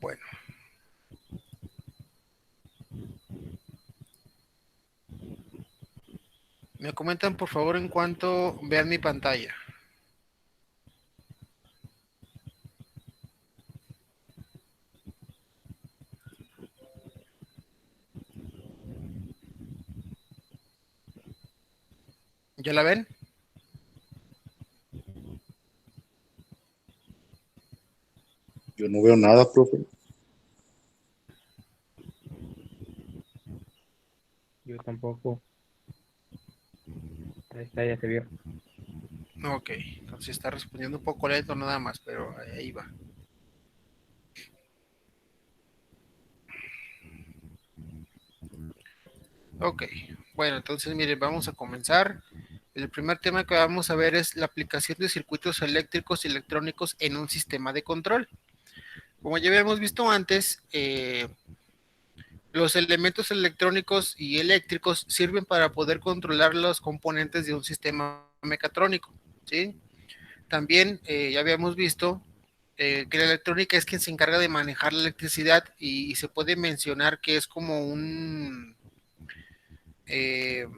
Bueno, me comentan por favor en cuanto vean mi pantalla. ¿Ya la ven? Yo no veo nada, profe. Yo tampoco. Ahí está, ya se vio. Ok, entonces está respondiendo un poco lento nada más, pero ahí va. Ok, bueno, entonces miren, vamos a comenzar. El primer tema que vamos a ver es la aplicación de circuitos eléctricos y electrónicos en un sistema de control. Como ya habíamos visto antes, los elementos electrónicos y eléctricos sirven para poder controlar los componentes de un sistema mecatrónico, ¿sí? También ya habíamos visto que la electrónica es quien se encarga de manejar la electricidad y se puede mencionar que es eh,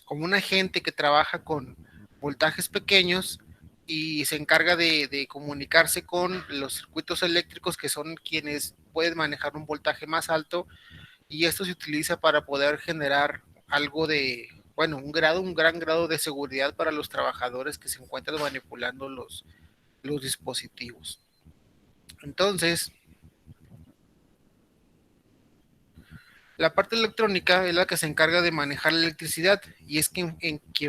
como un agente que trabaja con voltajes pequeños y se encarga de comunicarse con los circuitos eléctricos que son quienes pueden manejar un voltaje más alto, y esto se utiliza para poder generar algo de, bueno, un gran grado de seguridad para los trabajadores que se encuentran manipulando los dispositivos. Entonces, la parte electrónica es la que se encarga de manejar la electricidad y es quien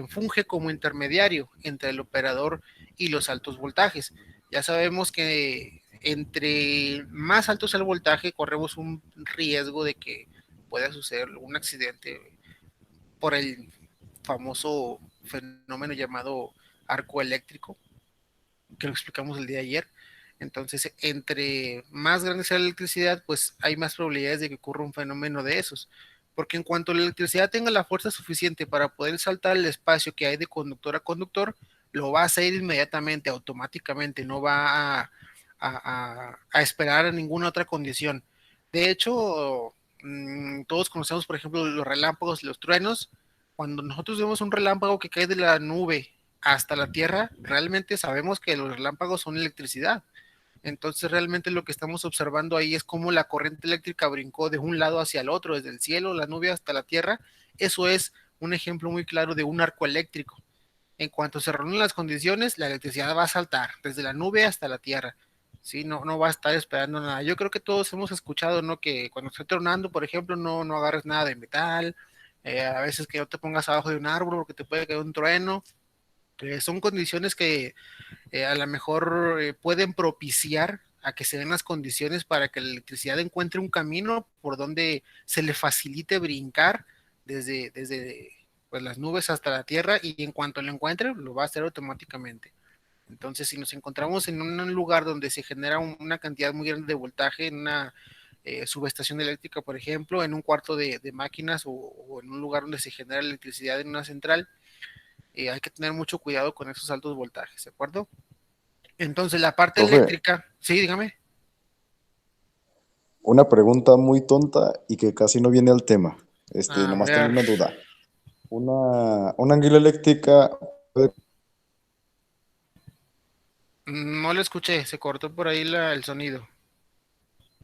funge como intermediario entre el operador y los altos voltajes. Ya sabemos que entre más alto sea el voltaje, corremos un riesgo de que pueda suceder un accidente por el famoso fenómeno llamado arco eléctrico, que lo explicamos el día de ayer. Entonces, entre más grande sea la electricidad, pues hay más probabilidades de que ocurra un fenómeno de esos. Porque en cuanto la electricidad tenga la fuerza suficiente para poder saltar el espacio que hay de conductor a conductor, lo va a hacer inmediatamente, automáticamente, no va a esperar a ninguna otra condición. De hecho, todos conocemos, por ejemplo, los relámpagos y los truenos. Cuando nosotros vemos un relámpago que cae de la nube hasta la Tierra, realmente sabemos que los relámpagos son electricidad. Entonces realmente lo que estamos observando ahí es cómo la corriente eléctrica brincó de un lado hacia el otro, desde el cielo, la nube hasta la Tierra. Eso es un ejemplo muy claro de un arco eléctrico. En cuanto se reúnen las condiciones, la electricidad va a saltar desde la nube hasta la Tierra. Sí, no va a estar esperando nada. Yo creo que todos hemos escuchado, ¿no? Que cuando esté tronando, por ejemplo, no agarres nada de metal. A veces que no te pongas abajo de un árbol porque te puede caer un trueno. Son condiciones que a lo mejor pueden propiciar a que se den las condiciones para que la electricidad encuentre un camino por donde se le facilite brincar desde pues, las nubes hasta la tierra, y en cuanto lo encuentre lo va a hacer automáticamente. Entonces, si nos encontramos en un lugar donde se genera una cantidad muy grande de voltaje, en una subestación eléctrica, por ejemplo, en un cuarto de máquinas o en un lugar donde se genera electricidad en una central, hay que tener mucho cuidado con esos altos voltajes, ¿de acuerdo? Entonces, la parte Profe, eléctrica, sí, dígame. una pregunta muy tonta y que casi no viene al tema. A Nomás tengo ver, una duda. Una anguila eléctrica puede... no lo escuché, se cortó por ahí el sonido.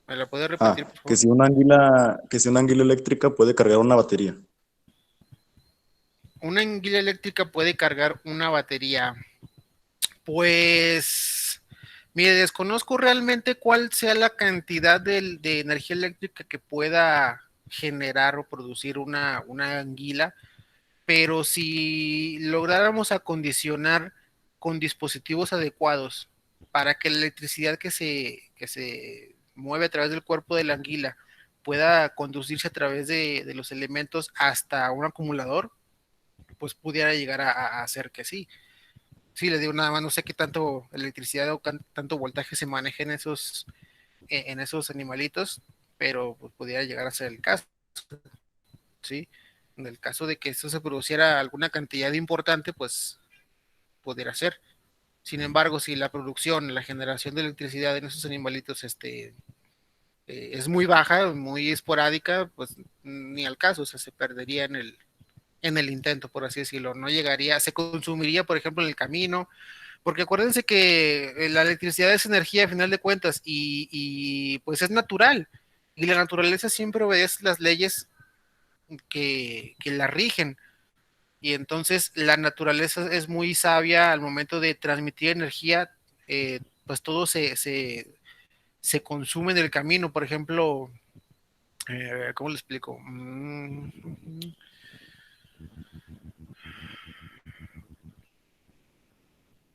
¿Me la puede repetir, Ah, por favor? que si una anguila eléctrica puede cargar una batería. ¿Una anguila eléctrica puede cargar una batería? Pues, mire, desconozco realmente cuál sea la cantidad de energía eléctrica que pueda generar o producir una anguila, pero si lográramos acondicionar con dispositivos adecuados para que la electricidad que se mueve a través del cuerpo de la anguila pueda conducirse a través de los elementos hasta un acumulador, pues pudiera llegar a hacer que sí. Sí, le digo nada más, no sé qué tanto electricidad o tanto voltaje se maneja en esos animalitos, pero pues pudiera llegar a ser el caso, ¿sí? En el caso de que esto se produciera alguna cantidad importante, pues pudiera ser. Sin embargo, si la producción, la generación de electricidad en esos animalitos es muy baja, muy esporádica, pues ni al caso, o sea, se perdería en el intento, por así decirlo. No llegaría, se consumiría, por ejemplo, en el camino, porque acuérdense que la electricidad es energía a final de cuentas pues es natural. Y la naturaleza siempre obedece las leyes que la rigen. Y entonces la naturaleza es muy sabia al momento de transmitir energía, pues todo se consume en el camino. Por ejemplo, ¿cómo le explico?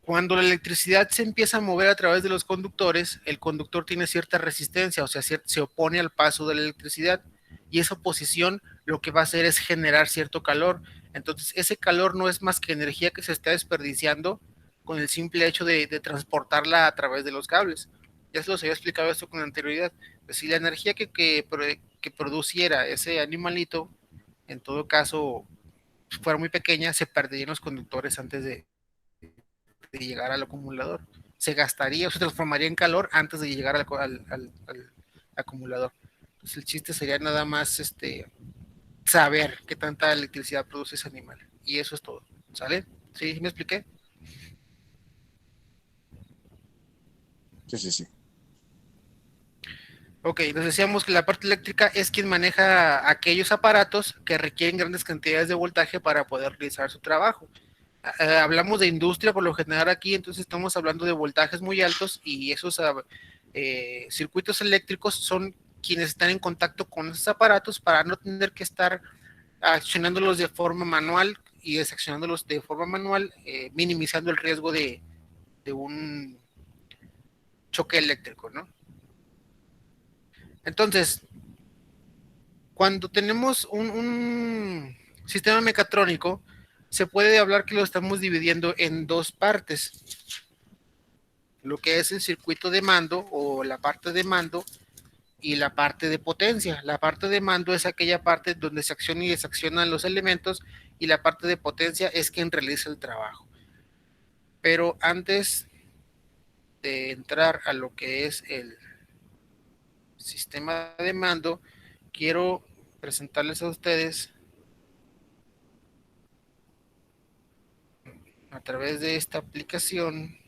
Cuando la electricidad se empieza a mover a través de los conductores, el conductor tiene cierta resistencia, o sea, se opone al paso de la electricidad y esa oposición lo que va a hacer es generar cierto calor. Entonces, ese calor no es más que energía que se está desperdiciando con el simple hecho de transportarla a través de los cables. Ya se los había explicado esto con anterioridad. Pues si la energía que produciera ese animalito, en todo caso, fuera muy pequeña, se perderían los conductores antes de llegar al acumulador. Se gastaría o se transformaría en calor antes de llegar al acumulador. Entonces el chiste sería nada más saber qué tanta electricidad produce ese animal. Y eso es todo. ¿Sale? ¿Sí? ¿Me expliqué? Sí, sí, sí. Ok, nos decíamos que la parte eléctrica es quien maneja aquellos aparatos que requieren grandes cantidades de voltaje para poder realizar su trabajo. Hablamos de industria por lo general aquí, entonces estamos hablando de voltajes muy altos y esos circuitos eléctricos son quienes están en contacto con esos aparatos para no tener que estar accionándolos de forma manual y desaccionándolos de forma manual, minimizando el riesgo de un choque eléctrico, ¿no? Entonces, cuando tenemos un sistema mecatrónico, se puede hablar que lo estamos dividiendo en dos partes, lo que es el circuito de mando o la parte de mando y la parte de potencia. La parte de mando es aquella parte donde se accionan y desaccionan los elementos y la parte de potencia es quien realiza el trabajo. Pero antes de entrar a lo que es el sistema de mando, quiero presentarles a ustedes a través de esta aplicación.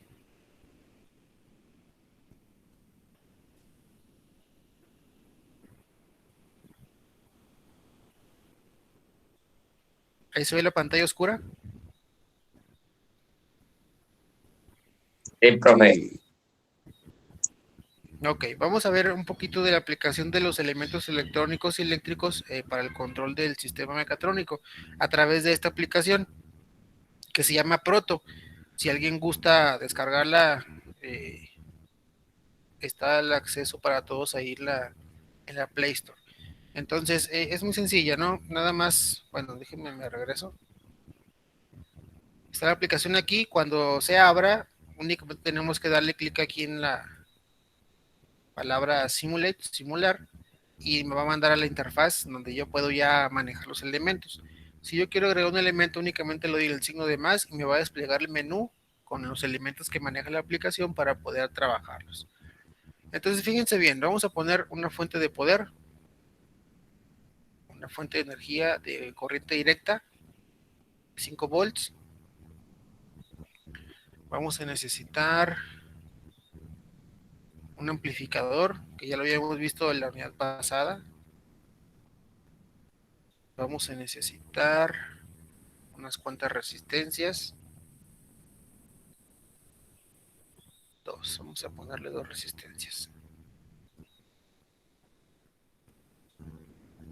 Ahí se ve la pantalla oscura. Sí, profe. Sí. Ok, vamos a ver un poquito de la aplicación de los elementos electrónicos y eléctricos para el control del sistema mecatrónico a través de esta aplicación que se llama Proto. Si alguien gusta descargarla, eh, está el acceso para todos ahí en la Play Store. Entonces, es muy sencilla, ¿no? Nada más, bueno, déjenme, me regreso. Está la aplicación aquí, cuando se abra, únicamente tenemos que darle clic aquí en la palabra Simulate, simular, y me va a mandar a la interfaz donde yo puedo ya manejar los elementos. Si yo quiero agregar un elemento, únicamente le doy el signo de más y me va a desplegar el menú con los elementos que maneja la aplicación para poder trabajarlos. Entonces, fíjense bien, vamos a poner una fuente de poder, una fuente de energía de corriente directa, 5 volts. Vamos a necesitar un amplificador, que ya lo habíamos visto en la unidad pasada. Vamos a necesitar unas cuantas resistencias. Dos, vamos a ponerle dos resistencias.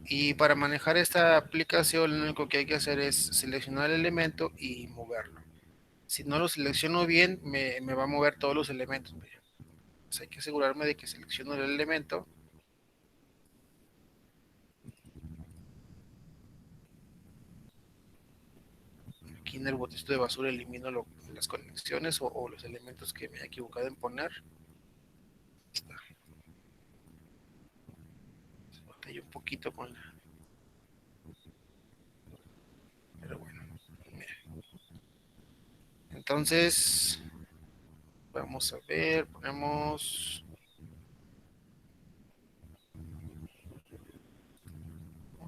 Y para manejar esta aplicación, lo único que hay que hacer es seleccionar el elemento y moverlo. Si no lo selecciono bien, me va a mover todos los elementos. Entonces hay que asegurarme de que selecciono el elemento. Aquí en el botecito de basura elimino las conexiones o los elementos que me he equivocado en poner. Está. Se batalla un poquito con la... Pero bueno. Mira. Entonces, vamos a ver, ponemos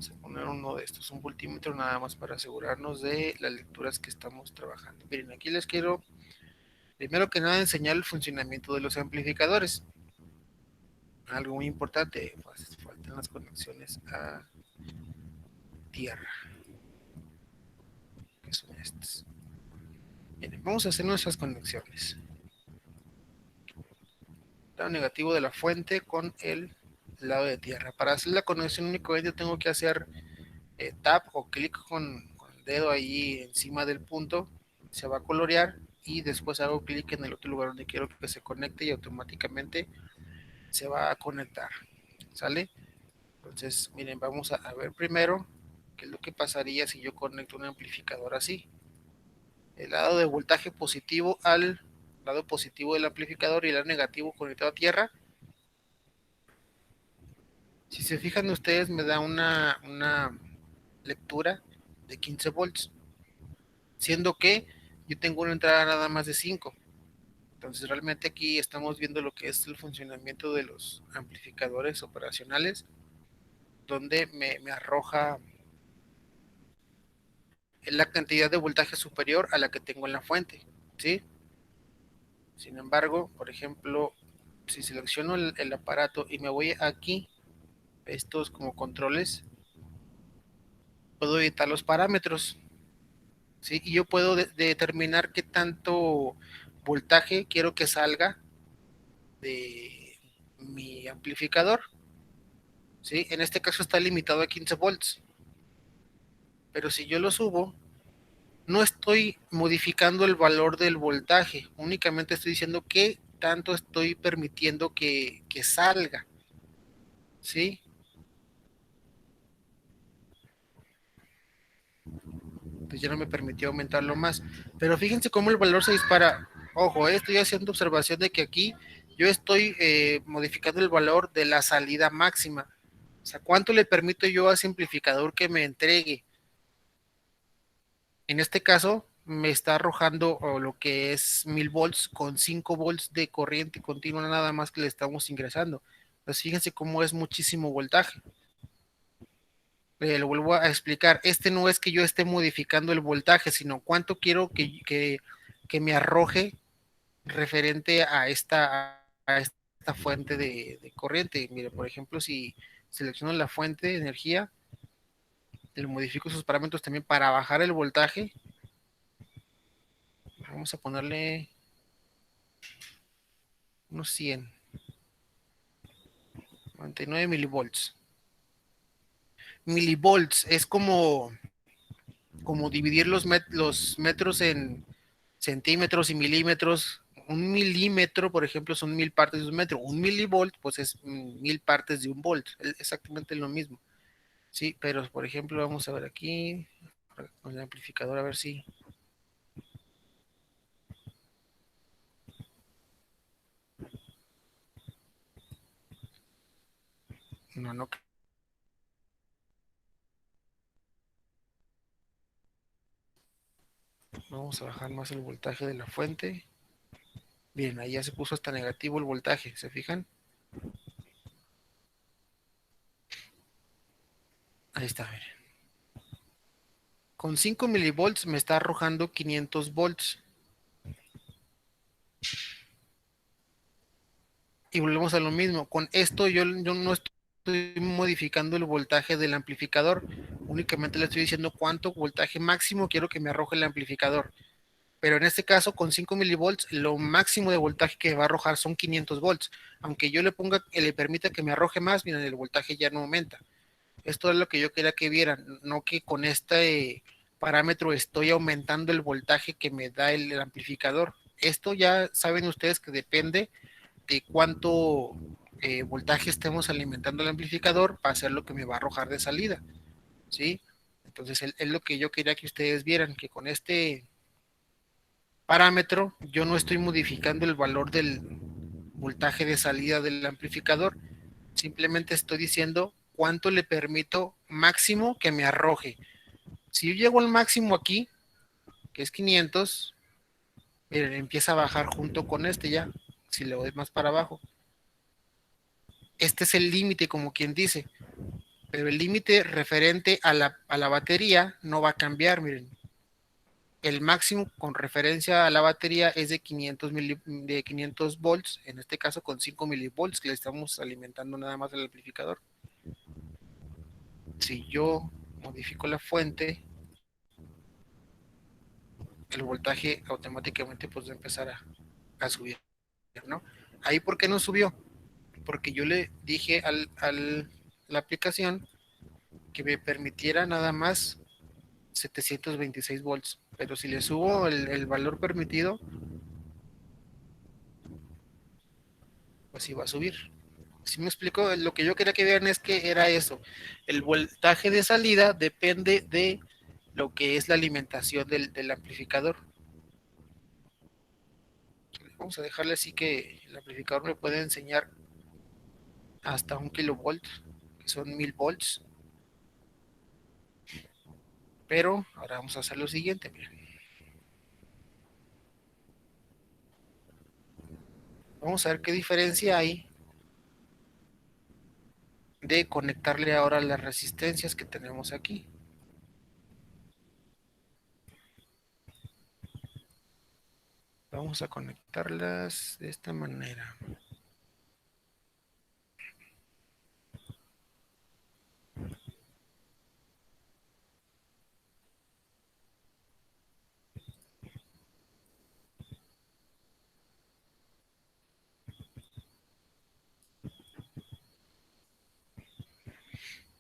Vamos a poner uno de estos, un voltímetro, nada más para asegurarnos de las lecturas que estamos trabajando. Miren, aquí les quiero, primero que nada, enseñar el funcionamiento de los amplificadores. Algo muy importante, pues, faltan las conexiones a tierra, que son estas. Miren, vamos a hacer nuestras conexiones. Lado negativo de la fuente con el lado de tierra. Para hacer la conexión únicamente tengo que hacer tap o clic con el dedo ahí encima del punto, se va a colorear y después hago clic en el otro lugar donde quiero que se conecte y automáticamente se va a conectar. ¿Sale? Entonces, miren, vamos a ver primero qué es lo que pasaría si yo conecto un amplificador así. El lado de voltaje positivo al lado positivo del amplificador y el lado negativo conectado a tierra. Si se fijan ustedes, me da una lectura de 15 volts, siendo que yo tengo una entrada nada más de 5. Entonces realmente aquí estamos viendo lo que es el funcionamiento de los amplificadores operacionales, donde me arroja la cantidad de voltaje superior a la que tengo en la fuente, ¿sí? Sin embargo, por ejemplo, si selecciono el aparato y me voy aquí, estos como controles, puedo editar los parámetros, ¿sí? Y yo puedo determinar qué tanto voltaje quiero que salga de mi amplificador, ¿sí? En este caso está limitado a 15 volts, pero si yo lo subo, no estoy modificando el valor del voltaje, únicamente estoy diciendo qué tanto estoy permitiendo que salga, ¿sí? Pues ya no me permitió aumentarlo más, pero fíjense cómo el valor se dispara. Ojo, estoy haciendo observación de que aquí yo estoy modificando el valor de la salida máxima. O sea, ¿cuánto le permito yo al simplificador que me entregue? En este caso, me está arrojando lo que es 1000 volts con 5 volts de corriente continua nada más que le estamos ingresando. Pues fíjense cómo es muchísimo voltaje. Lo vuelvo a explicar. Este no es que yo esté modificando el voltaje, sino cuánto quiero que me arroje referente a esta fuente de corriente. Mire, por ejemplo, si selecciono la fuente de energía, le modifico sus parámetros también para bajar el voltaje. Vamos a ponerle unos 100, 99 milivolts. Milivolts es como dividir los metros en centímetros y milímetros. Un milímetro, por ejemplo, son 1000 partes de un metro. Un milivolt, pues es 1000 partes de un volt. Es exactamente lo mismo. Sí, pero por ejemplo, vamos a ver aquí con el amplificador, a ver si. No, no. Vamos a bajar más el voltaje de la fuente. Bien, ahí ya se puso hasta negativo el voltaje, ¿se fijan? Ahí está, miren. Con 5 milivolts me está arrojando 500 volts. Y volvemos a lo mismo. Con esto yo no estoy modificando el voltaje del amplificador. Únicamente le estoy diciendo cuánto voltaje máximo quiero que me arroje el amplificador. Pero en este caso, con 5 milivolts, lo máximo de voltaje que va a arrojar son 500 volts. Aunque yo le ponga, le permita que me arroje más, miren, el voltaje ya no aumenta. Esto es lo que yo quería que vieran, no que con este parámetro estoy aumentando el voltaje que me da el amplificador. Esto ya saben ustedes que depende de cuánto voltaje estemos alimentando el amplificador para hacer lo que me va a arrojar de salida, ¿sí? Entonces es lo que yo quería que ustedes vieran, que con este parámetro yo no estoy modificando el valor del voltaje de salida del amplificador, simplemente estoy diciendo cuánto le permito máximo que me arroje. Si yo llego al máximo aquí, que es 500, miren, empieza a bajar junto con este ya, si le voy más para abajo. Este es el límite, como quien dice, pero el límite referente a la batería no va a cambiar, miren. El máximo con referencia a la batería es de 500 volts, en este caso con 5 milivolts que le estamos alimentando nada más al amplificador. Si yo modifico la fuente, el voltaje automáticamente pues va a empezar a subir, ¿no? Ahí, ¿por qué no subió? Porque yo le dije la aplicación que me permitiera nada más 726 volts, pero si le subo el valor permitido, pues iba a subir. Si me explico, lo que yo quería que vean es que era eso. El voltaje de salida depende de lo que es la alimentación del amplificador. Vamos a dejarle así que el amplificador me puede enseñar hasta 1 kilovolt, que son 1000 volts. Pero ahora vamos a hacer lo siguiente, miren. Vamos a ver qué diferencia hay de conectarle ahora las resistencias que tenemos aquí. Vamos a conectarlas de esta manera.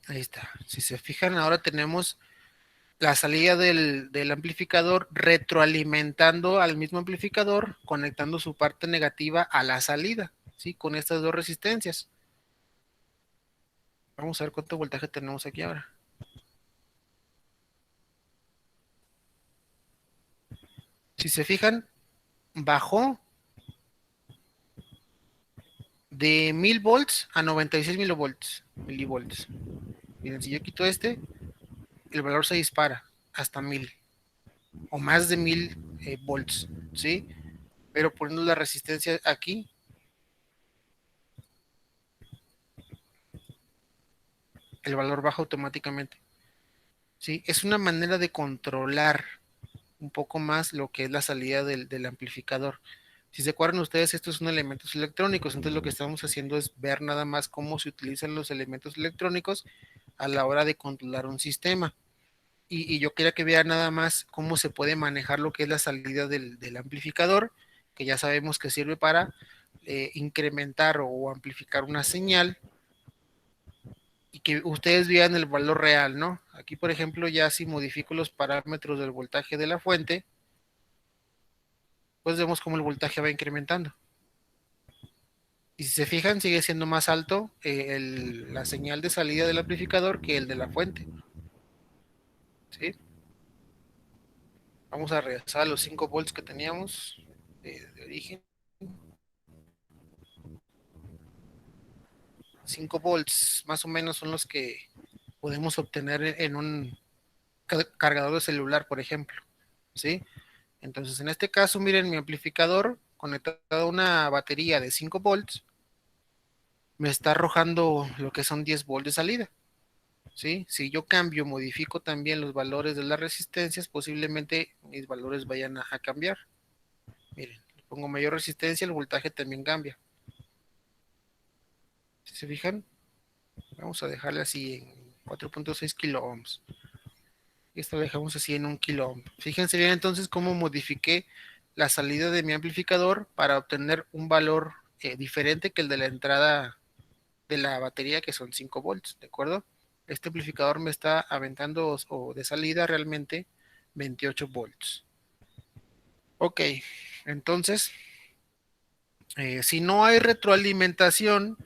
Ahí está. Si se fijan, ahora tenemos la salida del amplificador retroalimentando al mismo amplificador, conectando su parte negativa a la salida, ¿sí? Con estas dos resistencias. Vamos a ver cuánto voltaje tenemos aquí ahora. Si se fijan, bajó de 1000 volts a 96 milivolts. Miren, si yo quito este, el valor se dispara hasta 1000 o más de 1000 volts, ¿sí? Pero poniendo la resistencia aquí, el valor baja automáticamente, ¿sí? Es una manera de controlar un poco más lo que es la salida del amplificador. Si se acuerdan ustedes, estos son elementos electrónicos, entonces lo que estamos haciendo es ver nada más cómo se utilizan los elementos electrónicos a la hora de controlar un sistema. Y yo quería que vean nada más cómo se puede manejar lo que es la salida del amplificador, que ya sabemos que sirve para incrementar o amplificar una señal y que ustedes vean el valor real, ¿no? Aquí, por ejemplo, ya si modifico los parámetros del voltaje de la fuente, pues vemos cómo el voltaje va incrementando. Y si se fijan, sigue siendo más alto la señal de salida del amplificador que el de la fuente, ¿sí? Vamos a regresar a los 5 volts que teníamos de origen. 5 volts más o menos son los que podemos obtener en un cargador de celular, por ejemplo, ¿sí? Entonces, en este caso, miren, mi amplificador conectado a una batería de 5 volts me está arrojando lo que son 10 volts de salida, ¿sí? Si yo cambio, modifico también los valores de las resistencias, posiblemente mis valores vayan a cambiar. Miren, le pongo mayor resistencia, el voltaje también cambia. Si se fijan, vamos a dejarle así en 4.6 kilo ohms. Esto lo dejamos así en 1 kilo ohm. Fíjense bien entonces cómo modifiqué la salida de mi amplificador para obtener un valor diferente que el de la entrada de la batería, que son 5 volts, ¿de acuerdo? Este amplificador me está aventando o de salida realmente 28 volts. Ok, entonces, si no hay retroalimentación,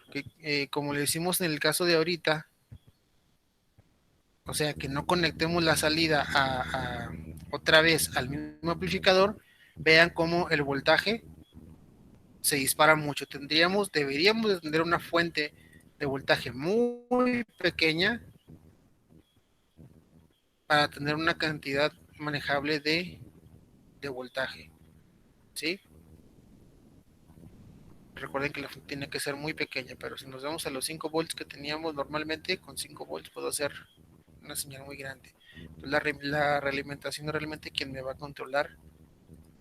como le decimos en el caso de ahorita, o sea, que no conectemos la salida otra vez al mismo amplificador, vean cómo el voltaje se dispara mucho. Deberíamos de tener una fuente de voltaje muy pequeña para tener una cantidad manejable de voltaje, ¿sí? Recuerden que la fuente tiene que ser muy pequeña, pero si nos vamos a los 5 volts que teníamos normalmente, con 5 volts puedo hacer una señal muy grande. Entonces, la realimentación es realmente quien me va a controlar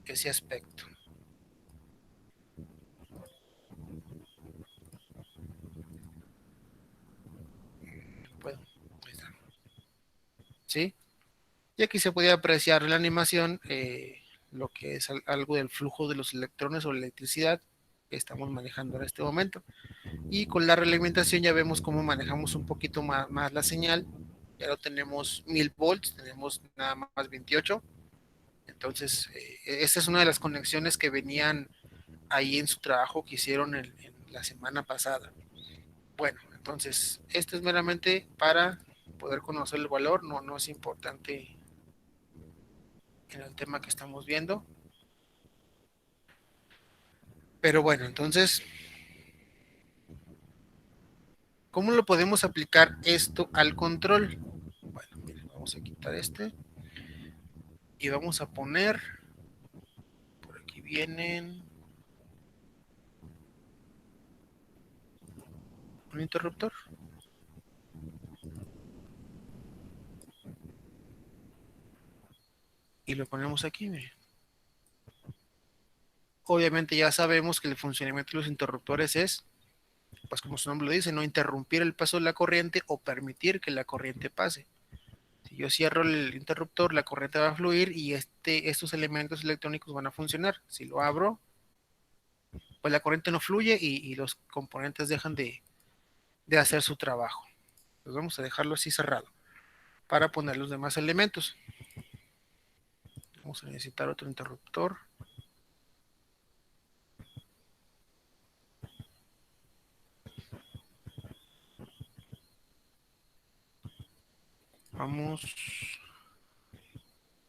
ese aspecto. Puedo, ahí está. ¿Sí? Y aquí se puede apreciar en la animación lo que es algo del flujo de los electrones o electricidad que estamos manejando en este momento. Y con la realimentación ya vemos cómo manejamos un poquito más la señal. Ya no tenemos 1000 volts, tenemos nada más 28. Entonces, esta es una de las conexiones que venían ahí en su trabajo que hicieron en la semana pasada. Bueno, entonces, esto es meramente para poder conocer el valor, no es importante en el tema que estamos viendo. Pero bueno, entonces, ¿cómo lo podemos aplicar esto al control? Bueno, miren, vamos a quitar este y vamos a poner, por aquí vienen, un interruptor. Y lo ponemos aquí, miren. Obviamente ya sabemos que el funcionamiento de los interruptores es, pues como su nombre lo dice, no interrumpir el paso de la corriente o permitir que la corriente pase. Si yo cierro el interruptor, la corriente va a fluir y estos elementos electrónicos van a funcionar. Si lo abro, pues la corriente no fluye y los componentes dejan de hacer su trabajo. Pues vamos a dejarlo así cerrado para poner los demás elementos. Vamos a necesitar otro interruptor. Vamos,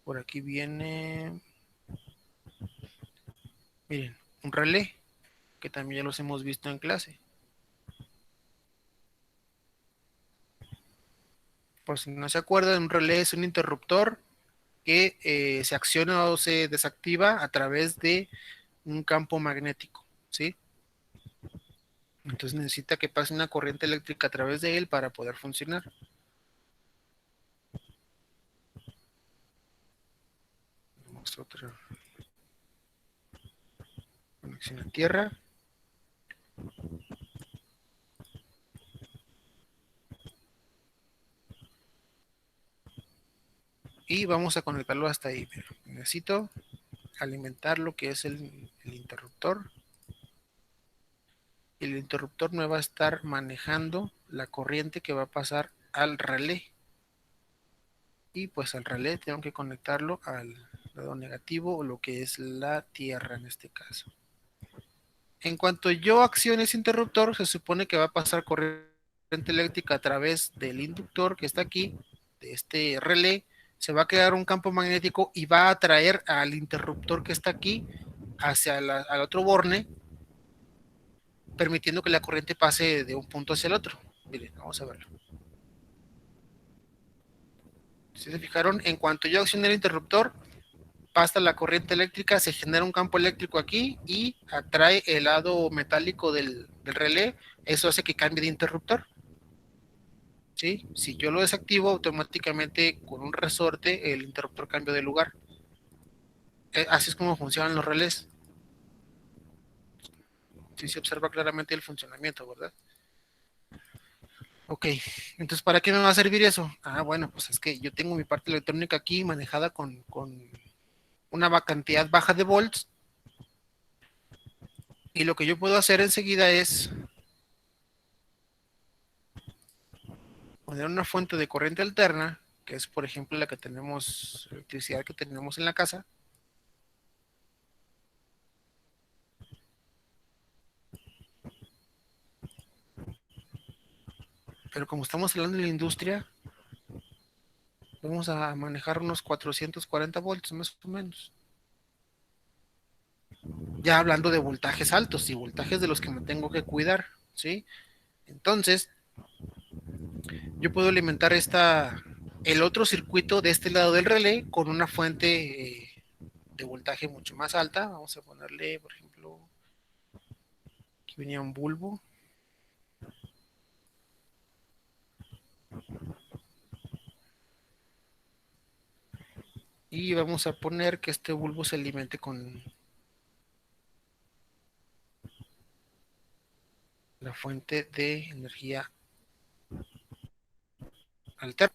por aquí viene, miren, un relé, que también ya los hemos visto en clase. Por si no se acuerdan, un relé es un interruptor que se acciona o se desactiva a través de un campo magnético, ¿sí? Entonces necesita que pase una corriente eléctrica a través de él para poder funcionar. Vamos a otra conexión a tierra. Y vamos a conectarlo hasta ahí. Pero necesito alimentar lo que es el interruptor. El interruptor me va a estar manejando la corriente que va a pasar al relé. Y pues al relé tengo que conectarlo al lado negativo o lo que es la tierra en este caso. En cuanto yo accione ese interruptor, se supone que va a pasar corriente eléctrica a través del inductor que está aquí, de este relé, se va a crear un campo magnético y va a atraer al interruptor que está aquí hacia al otro borne, permitiendo que la corriente pase de un punto hacia el otro. Miren, vamos a verlo. Si se fijaron, en cuanto yo accione el interruptor, pasa la corriente eléctrica, se genera un campo eléctrico aquí y atrae el lado metálico del relé. Eso hace que cambie de interruptor. ¿Sí? Si yo lo desactivo, automáticamente con un resorte el interruptor cambia de lugar. Así es como funcionan los relés. Sí se observa claramente el funcionamiento, ¿verdad? Ok, entonces ¿para qué me va a servir eso? Ah, bueno, pues es que yo tengo mi parte electrónica aquí manejada con una cantidad baja de volts y lo que yo puedo hacer enseguida es poner una fuente de corriente alterna, que es por ejemplo la que tenemos, electricidad que tenemos en la casa. Pero como estamos hablando de la industria, vamos a manejar unos 440 volts más o menos. Ya hablando de voltajes altos y voltajes de los que me tengo que cuidar, ¿sí? Entonces, yo puedo alimentar el otro circuito de este lado del relé con una fuente de voltaje mucho más alta. Vamos a ponerle, por ejemplo, venía un bulbo. Y vamos a poner que este bulbo se alimente con la fuente de energía alterna.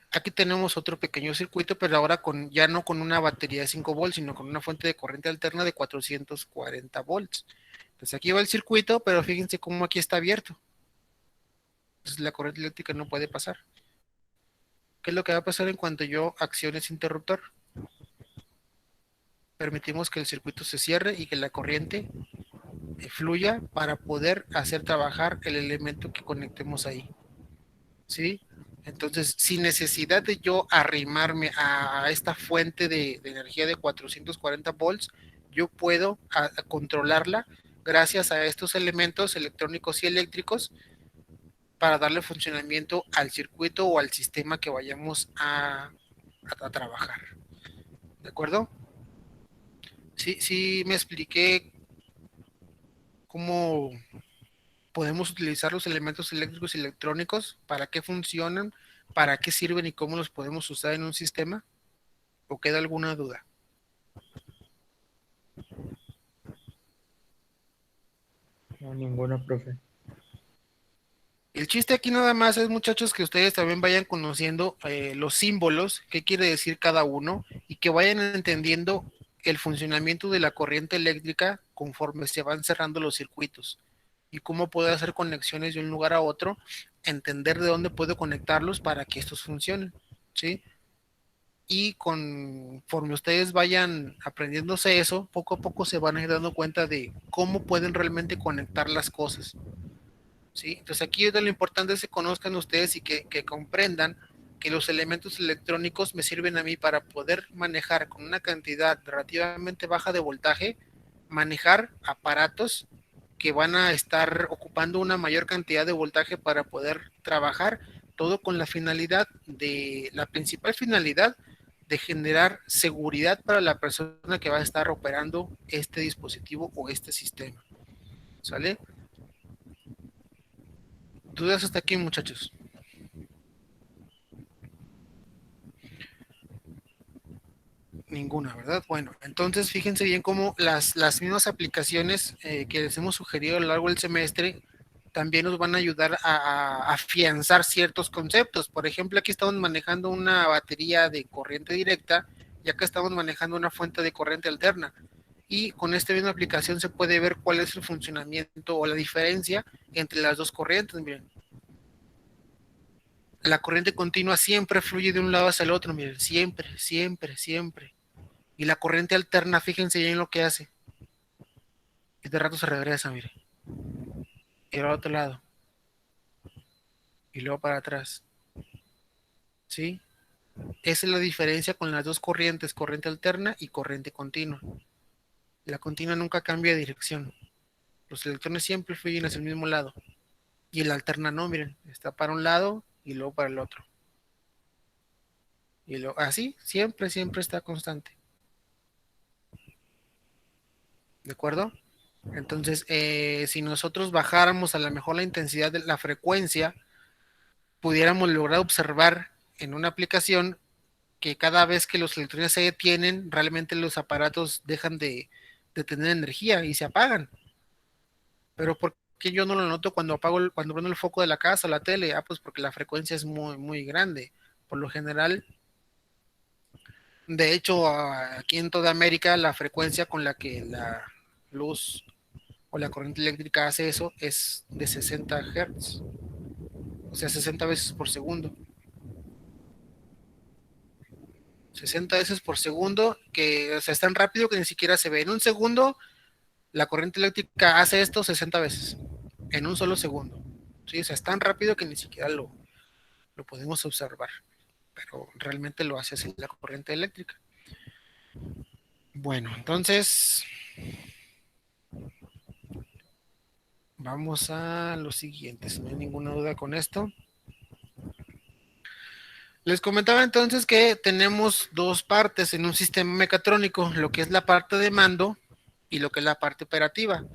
Aquí tenemos otro pequeño circuito, pero ahora ya no con una batería de 5 volts, sino con una fuente de corriente alterna de 440 volts. Entonces aquí va el circuito, pero fíjense cómo aquí está abierto. Entonces la corriente eléctrica no puede pasar. ¿Qué es lo que va a pasar en cuanto yo accione ese interruptor? Permitimos que el circuito se cierre y que la corriente fluya para poder hacer trabajar el elemento que conectemos ahí. ¿Sí? Entonces, sin necesidad de yo arrimarme a esta fuente de energía de 440 volts, yo puedo controlarla gracias a estos elementos electrónicos y eléctricos para darle funcionamiento al circuito o al sistema que vayamos a trabajar. ¿De acuerdo? Sí, me expliqué cómo podemos utilizar los elementos eléctricos y electrónicos, para qué funcionan, para qué sirven y cómo los podemos usar en un sistema. ¿O queda alguna duda? No, ninguna, profe. El chiste aquí nada más es, muchachos, que ustedes también vayan conociendo los símbolos, qué quiere decir cada uno, y que vayan entendiendo el funcionamiento de la corriente eléctrica conforme se van cerrando los circuitos y cómo puedo hacer conexiones de un lugar a otro, entender de dónde puedo conectarlos para que estos funcionen, ¿sí? Y conforme ustedes vayan aprendiéndose eso, poco a poco se van a ir dando cuenta de cómo pueden realmente conectar las cosas. ¿Sí? Entonces aquí es de lo importante es que conozcan ustedes y que comprendan que los elementos electrónicos me sirven a mí para poder manejar con una cantidad relativamente baja de voltaje, manejar aparatos que van a estar ocupando una mayor cantidad de voltaje para poder trabajar, todo con la finalidad la principal finalidad de generar seguridad para la persona que va a estar operando este dispositivo o este sistema. ¿Sale? ¿Dudas hasta aquí, muchachos? Ninguna, ¿verdad? Bueno, entonces fíjense bien cómo las mismas aplicaciones que les hemos sugerido a lo largo del semestre también nos van a ayudar a afianzar ciertos conceptos. Por ejemplo, aquí estamos manejando una batería de corriente directa y acá estamos manejando una fuente de corriente alterna. Y con esta misma aplicación se puede ver cuál es el funcionamiento o la diferencia entre las dos corrientes. Miren, la corriente continua siempre fluye de un lado hacia el otro, miren, siempre, siempre, siempre. Y la corriente alterna, fíjense bien lo que hace. Y de rato se regresa, mire. Y al otro lado. Y luego para atrás. ¿Sí? Esa es la diferencia con las dos corrientes, corriente alterna y corriente continua. La continua nunca cambia de dirección. Los electrones siempre fluyen hacia el mismo lado. Y la alterna no, miren, está para un lado y luego para el otro. Y luego, así, siempre, siempre está constante. ¿De acuerdo? Entonces, si nosotros bajáramos a lo mejor la intensidad de la frecuencia, pudiéramos lograr observar en una aplicación que cada vez que los electrones se detienen, realmente los aparatos dejan de tener energía y se apagan. Pero ¿por qué yo no lo noto cuando cuando prendo el foco de la casa, la tele? Ah, pues porque la frecuencia es muy, muy grande. Por lo general, de hecho, aquí en toda América, la frecuencia con la que la luz o la corriente eléctrica hace eso es de 60 Hz, o sea, 60 veces por segundo. 60 veces por segundo, que o sea, es tan rápido que ni siquiera se ve. En un segundo, la corriente eléctrica hace esto 60 veces, en un solo segundo. ¿Sí? O sea, es tan rápido que ni siquiera lo podemos observar, pero realmente lo hace así la corriente eléctrica. Bueno, entonces vamos a lo siguiente, si no hay ninguna duda con esto. Les comentaba entonces que tenemos dos partes en un sistema mecatrónico, lo que es la parte de mando y lo que es la parte operativa.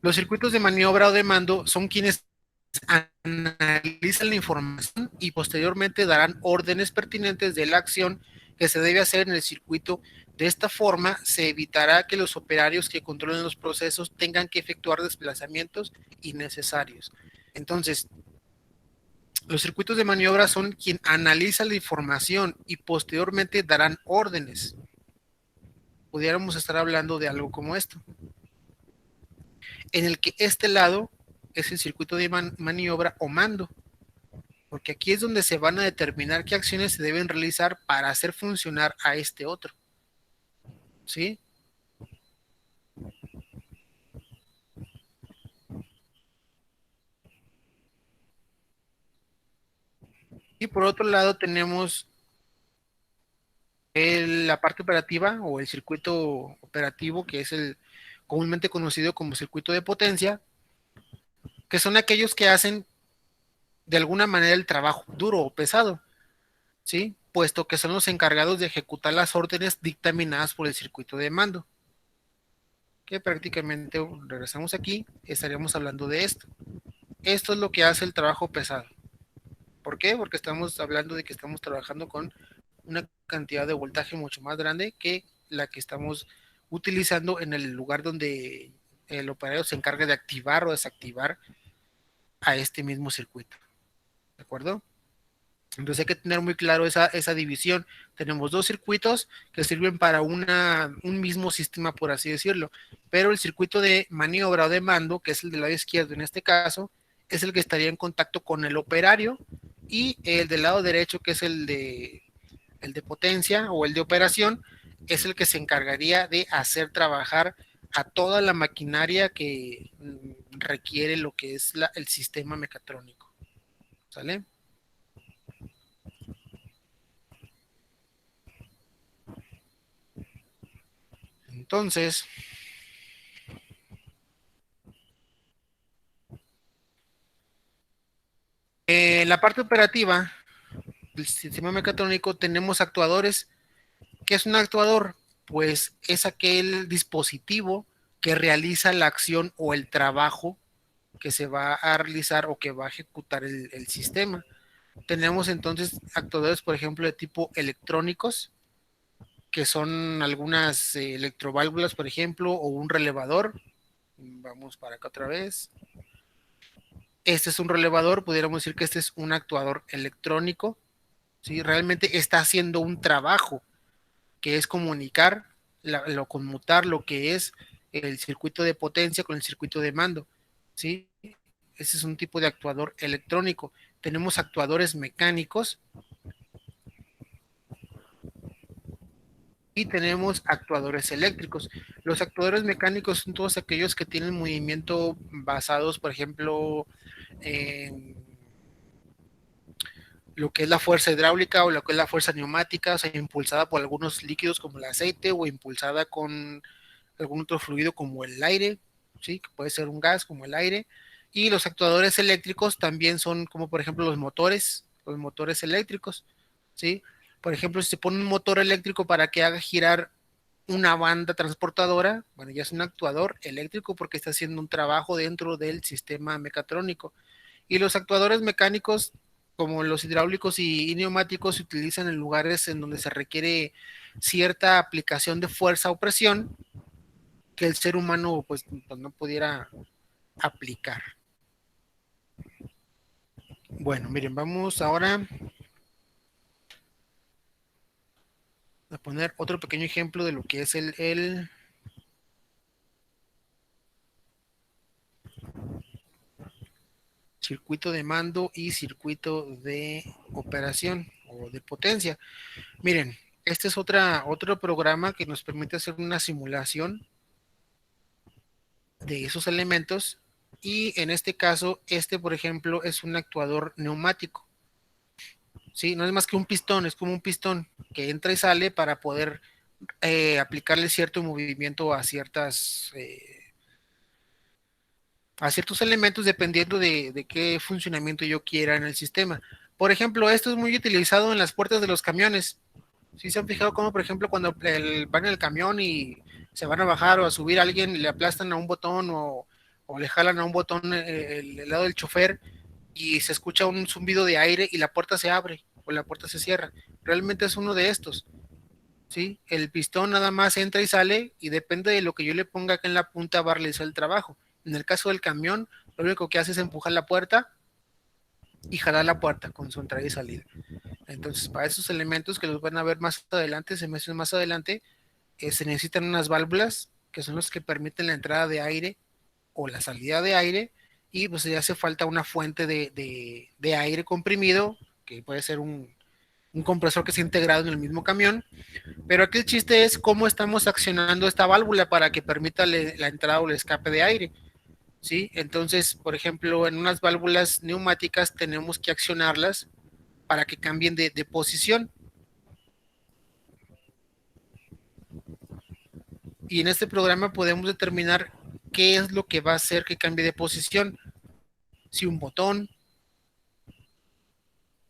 Los circuitos de maniobra o de mando son quienes analizan la información y posteriormente darán órdenes pertinentes de la acción que se debe hacer en el circuito. De esta forma, se evitará que los operarios que controlen los procesos tengan que efectuar desplazamientos innecesarios. Entonces, los circuitos de maniobra son quien analiza la información y posteriormente darán órdenes. Pudiéramos estar hablando de algo como esto, en el que este lado es el circuito de maniobra o mando, porque aquí es donde se van a determinar qué acciones se deben realizar para hacer funcionar a este otro. ¿Sí? Y por otro lado tenemos la parte operativa o el circuito operativo, que es el comúnmente conocido como circuito de potencia, que son aquellos que hacen de alguna manera el trabajo duro o pesado, ¿sí? Puesto que son los encargados de ejecutar las órdenes dictaminadas por el circuito de mando. Que prácticamente, regresamos aquí, estaríamos hablando de esto. Esto es lo que hace el trabajo pesado. ¿Por qué? Porque estamos hablando de que estamos trabajando con una cantidad de voltaje mucho más grande que la que estamos utilizando en el lugar donde el operario se encarga de activar o desactivar a este mismo circuito. ¿De acuerdo? Entonces hay que tener muy claro esa división. Tenemos dos circuitos que sirven para un mismo sistema, por así decirlo, pero el circuito de maniobra o de mando, que es el del lado izquierdo en este caso, es el que estaría en contacto con el operario, y el del lado derecho, que es el de potencia o el de operación, es el que se encargaría de hacer trabajar a toda la maquinaria que requiere lo que es el sistema mecatrónico. ¿Sale? Entonces, en la parte operativa del sistema mecatrónico tenemos actuadores. ¿Qué es un actuador? Pues es aquel dispositivo que realiza la acción o el trabajo que se va a realizar o que va a ejecutar el sistema. Tenemos entonces actuadores, por ejemplo, de tipo electrónicos, que son algunas electroválvulas, por ejemplo, o un relevador. Vamos para acá otra vez. Este es un relevador, pudiéramos decir que este es un actuador electrónico, ¿sí? Realmente está haciendo un trabajo que es comunicar, conmutar lo que es el circuito de potencia con el circuito de mando, ¿sí? Ese es un tipo de actuador electrónico. Tenemos actuadores mecánicos y tenemos actuadores eléctricos. Los actuadores mecánicos son todos aquellos que tienen movimiento basados, por ejemplo, en lo que es la fuerza hidráulica o lo que es la fuerza neumática, o sea, impulsada por algunos líquidos como el aceite o impulsada con algún otro fluido como el aire, ¿sí? Que puede ser un gas como el aire. Y los actuadores eléctricos también son como por ejemplo los motores eléctricos, ¿sí? Por ejemplo, si se pone un motor eléctrico para que haga girar una banda transportadora, bueno, ya es un actuador eléctrico porque está haciendo un trabajo dentro del sistema mecatrónico. Y los actuadores mecánicos, como los hidráulicos y neumáticos, se utilizan en lugares en donde se requiere cierta aplicación de fuerza o presión que el ser humano pues no pudiera aplicar. Bueno, miren, vamos ahora a poner otro pequeño ejemplo de lo que es el circuito de mando y circuito de operación o de potencia. Miren, este es otro programa que nos permite hacer una simulación de esos elementos, y en este caso, por ejemplo, es un actuador neumático. ¿Sí? No es más que un pistón, es como un pistón que entra y sale para poder aplicarle cierto movimiento a ciertos elementos dependiendo de qué funcionamiento yo quiera en el sistema. Por ejemplo, esto es muy utilizado en las puertas de los camiones. ¿Sí se han fijado cómo, por ejemplo, cuando van en el camión y se van a bajar o a subir a alguien, le aplastan a un botón o o le jalan a un botón el lado del chofer y se escucha un zumbido de aire y la puerta se abre o la puerta se cierra. Realmente es uno de estos, ¿sí? El pistón nada más entra y sale y depende de lo que yo le ponga acá en la punta va a realizar el trabajo. En el caso del camión, lo único que hace es empujar la puerta y jalar la puerta con su entrada y salida. Entonces, para esos elementos que los van a ver más adelante, se mencionan más adelante, se necesitan unas válvulas que son los que permiten la entrada de aire o la salida de aire, y pues ya hace falta una fuente de aire comprimido, que puede ser un compresor que está integrado en el mismo camión, pero aquí el chiste es cómo estamos accionando esta válvula para que permita la entrada o el escape de aire, ¿sí? Entonces, por ejemplo, en unas válvulas neumáticas tenemos que accionarlas para que cambien de posición. Y en este programa podemos determinar qué es lo que va a hacer que cambie de posición. Si un botón,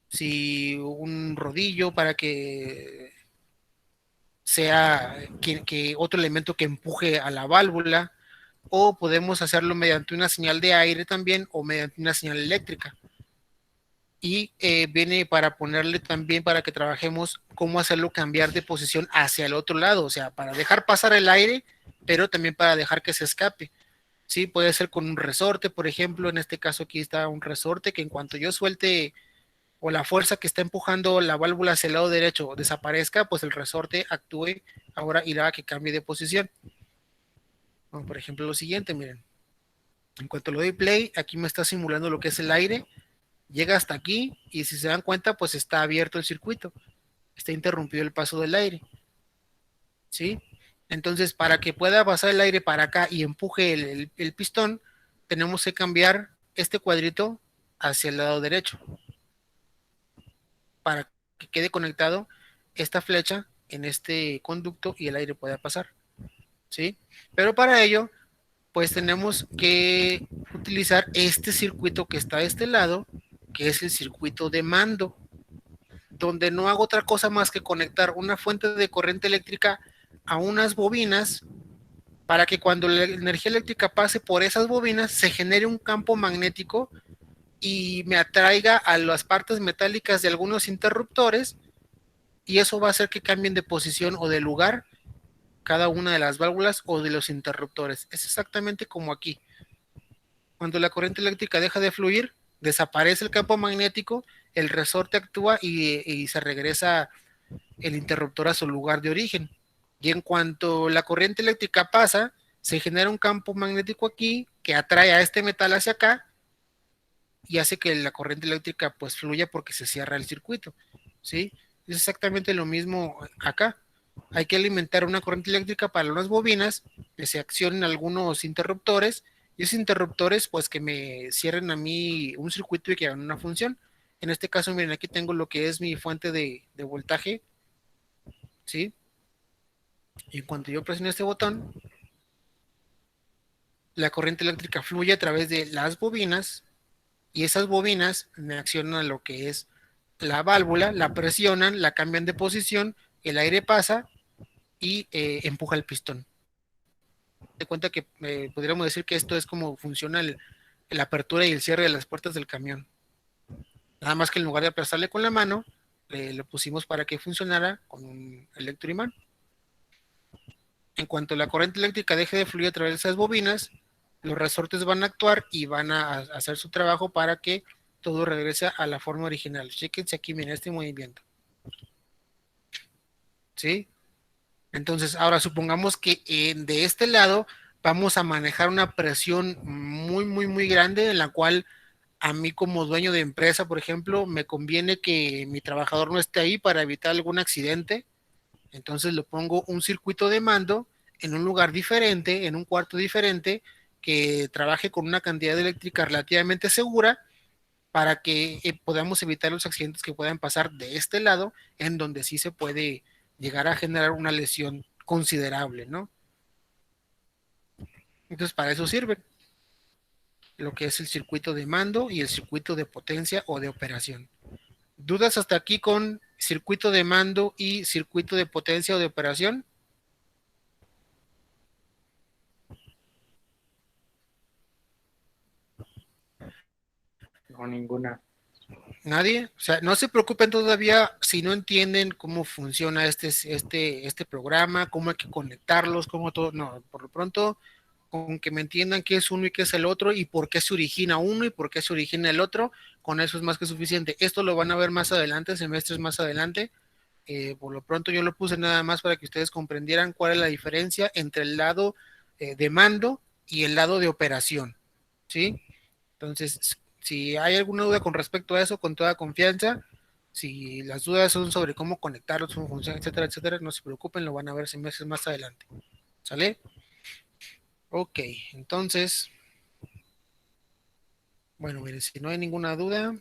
si un rodillo para que sea que otro elemento que empuje a la válvula, o podemos hacerlo mediante una señal de aire también o mediante una señal eléctrica. Y viene para ponerle también para que trabajemos cómo hacerlo cambiar de posición hacia el otro lado, o sea, para dejar pasar el aire, pero también para dejar que se escape. Sí, puede ser con un resorte, por ejemplo, en este caso aquí está un resorte que en cuanto yo suelte o la fuerza que está empujando la válvula hacia el lado derecho desaparezca, pues el resorte actúe ahora irá a que cambie de posición. Bueno, por ejemplo, lo siguiente, miren, en cuanto le doy play, aquí me está simulando lo que es el aire, llega hasta aquí y si se dan cuenta, pues está abierto el circuito, está interrumpido el paso del aire, ¿sí? Entonces, para que pueda pasar el aire para acá y empuje el pistón, tenemos que cambiar este cuadrito hacia el lado derecho para que quede conectado esta flecha en este conducto y el aire pueda pasar, ¿sí? Pero para ello, pues tenemos que utilizar este circuito que está de este lado, que es el circuito de mando, donde no hago otra cosa más que conectar una fuente de corriente eléctrica a unas bobinas para que cuando la energía eléctrica pase por esas bobinas se genere un campo magnético y me atraiga a las partes metálicas de algunos interruptores y eso va a hacer que cambien de posición o de lugar cada una de las válvulas o de los interruptores. Es exactamente como aquí. Cuando la corriente eléctrica deja de fluir, desaparece el campo magnético, el resorte actúa y se regresa el interruptor a su lugar de origen. Y en cuanto la corriente eléctrica pasa, se genera un campo magnético aquí que atrae a este metal hacia acá y hace que la corriente eléctrica pues fluya porque se cierra el circuito, ¿sí? Es exactamente lo mismo acá. Hay que alimentar una corriente eléctrica para unas bobinas que se accionen algunos interruptores y esos interruptores pues que me cierren a mí un circuito y que hagan una función. En este caso, miren, aquí tengo lo que es mi fuente de voltaje, ¿sí? Y en cuanto yo presiono este botón, la corriente eléctrica fluye a través de las bobinas y esas bobinas me accionan a lo que es la válvula, la presionan, la cambian de posición, el aire pasa y empuja el pistón. De cuenta que podríamos decir que esto es como funciona la apertura y el cierre de las puertas del camión. Nada más que en lugar de aplastarle con la mano, lo pusimos para que funcionara con un electroimán. En cuanto la corriente eléctrica deje de fluir a través de esas bobinas, los resortes van a actuar y van a hacer su trabajo para que todo regrese a la forma original. Chéquense aquí, miren este movimiento. ¿Sí? Entonces, ahora supongamos que de este lado vamos a manejar una presión muy, muy, muy grande en la cual a mí como dueño de empresa, por ejemplo, me conviene que mi trabajador no esté ahí para evitar algún accidente. Entonces le pongo un circuito de mando en un lugar diferente, en un cuarto diferente, que trabaje con una cantidad de eléctrica relativamente segura para que podamos evitar los accidentes que puedan pasar de este lado, en donde sí se puede llegar a generar una lesión considerable, ¿no? Entonces para eso sirve lo que es el circuito de mando y el circuito de potencia o de operación. ¿Dudas hasta aquí con circuito de mando y circuito de potencia o de operación? No, ninguna. ¿Nadie? O sea, no se preocupen todavía si no entienden cómo funciona este programa, cómo hay que conectarlos, cómo todo. No, por lo pronto, con que me entiendan qué es uno y qué es el otro y por qué se origina uno y por qué se origina el otro, con eso es más que suficiente. Esto lo van a ver más adelante, semestres más adelante. Por lo pronto yo lo puse nada más para que ustedes comprendieran cuál es la diferencia entre el lado de mando y el lado de operación, ¿sí? Entonces, si hay alguna duda con respecto a eso, con toda confianza, si las dudas son sobre cómo conectarlos, cómo funciona, etcétera, etcétera, no se preocupen, lo van a ver meses más adelante. ¿Sale? Ok, entonces, bueno, miren, si no hay ninguna duda,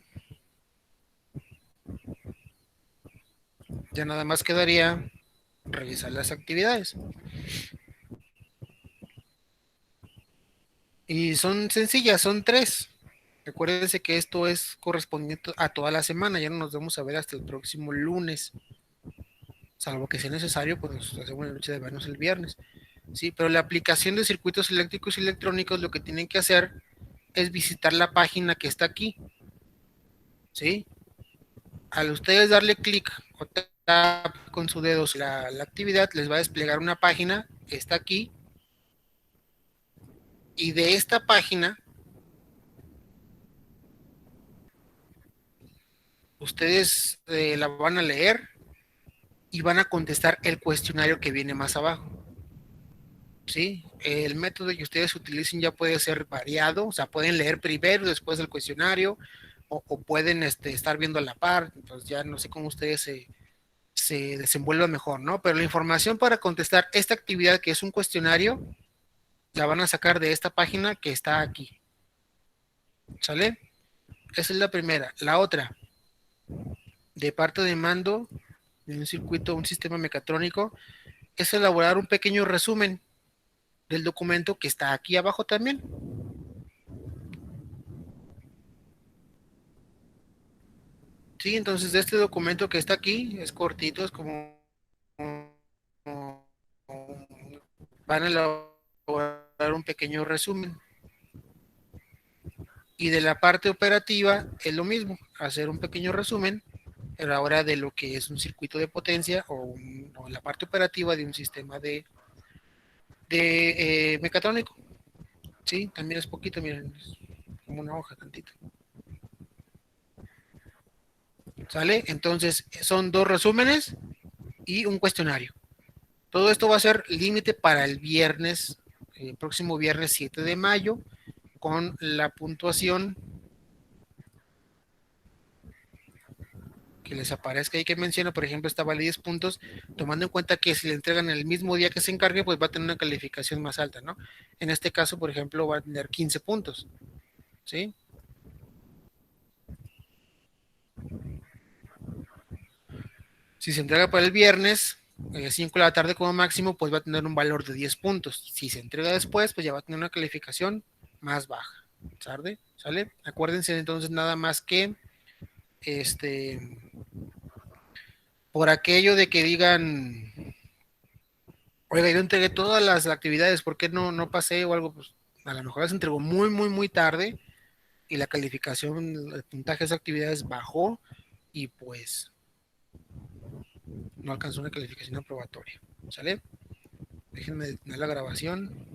ya nada más quedaría revisar las actividades. Y son sencillas, son 3. Recuérdense que esto es correspondiente a toda la semana, ya no nos vamos a ver hasta el próximo lunes, salvo que sea necesario, pues nos hacemos la noche de vernos el viernes. Sí, pero la aplicación de circuitos eléctricos y electrónicos lo que tienen que hacer es visitar la página que está aquí. ¿Sí? Al ustedes darle clic o tap con su dedo la actividad, les va a desplegar una página que está aquí. Y de esta página, ustedes la van a leer y van a contestar el cuestionario que viene más abajo. ¿Sí? El método que ustedes utilicen ya puede ser variado, o sea, pueden leer primero, después del cuestionario, o pueden estar viendo a la par, pues ya no sé cómo ustedes se desenvuelvan mejor, ¿no? Pero la información para contestar esta actividad, que es un cuestionario, la van a sacar de esta página que está aquí. ¿Sale? Esa es la primera. La otra, de parte de mando de un circuito, un sistema mecatrónico, es elaborar un pequeño resumen del documento que está aquí abajo también. Sí, entonces de este documento que está aquí, es cortito, es como van a elaborar un pequeño resumen. Y de la parte operativa es lo mismo, hacer un pequeño resumen a la hora de lo que es un circuito de potencia o la parte operativa de un sistema de mecatrónico. Sí, también es poquito, miren, es como una hoja tantito. ¿Sale? Entonces son 2 resúmenes y un cuestionario. Todo esto va a ser límite para el viernes, próximo viernes 7 de mayo, con la puntuación que les aparezca y que menciona, por ejemplo, esta vale 10 puntos, tomando en cuenta que si le entregan el mismo día que se encargue, pues va a tener una calificación más alta, ¿no? En este caso, por ejemplo, va a tener 15 puntos, ¿sí? Si se entrega para el viernes, 5 de la tarde como máximo, pues va a tener un valor de 10 puntos. Si se entrega después, pues ya va a tener una calificación más baja. ¿Sale? ¿Sale? Acuérdense entonces nada más que por aquello de que digan, oiga, yo entregué todas las actividades, ¿por qué no pasé o algo? Pues a lo mejor las entregó muy, muy, muy tarde y la calificación, el puntaje de esas actividades bajó y pues no alcanzó una calificación aprobatoria. ¿Sale? Déjenme detener la grabación.